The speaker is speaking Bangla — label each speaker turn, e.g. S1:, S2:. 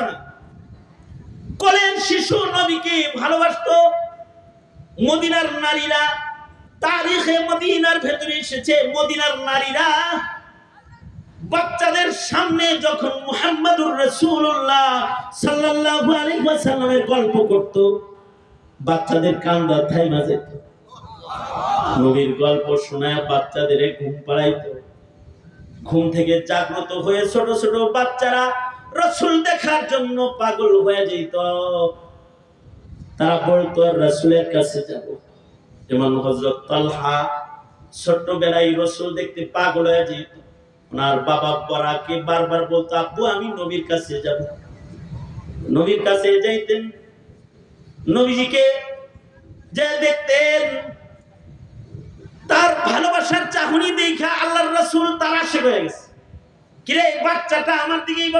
S1: না। কোলের শিশু নবীকে ভালোবাসতো। মদিনার নারীরা, তারিখে মদিনার ভেতরে এসেছে, মদিনার নারীরা বাচ্চাদের সামনে যখন মুহাম্মদুর রাসূলুল্লাহ সাল্লাল্লাহু আলাইহি ওয়াসাল্লামের গল্প করত, বাচ্চাদের কান্না থাইমা যেত। নবীর গল্প শোনায় বাচ্চাদের ঘুম পাড়াইতো। ঘুম থেকে জাগ্রত হয়ে ছোট ছোট বাচ্চারা রাসূল দেখার জন্য পাগল হয়ে যেত। তারা বলতো রাসূলের কাছে যাব। যেমন হযরত তালহা ছোটবেলায় রাসূল দেখতে পাগল হয়ে যেত। ওনার বাবা বরাকে বারবার বলতো, আব্বু আমি নবীর কাছে যাব। নবীর কাছে যাইতেন, নবীজিকে যে দেখতেন, তার ভালোবাসার চাহনি দেখা আল্লাহর রাসূল তার আশিক হয়ে গেছে। কিরে বাচ্চাটা আমার দিকে এইভাবে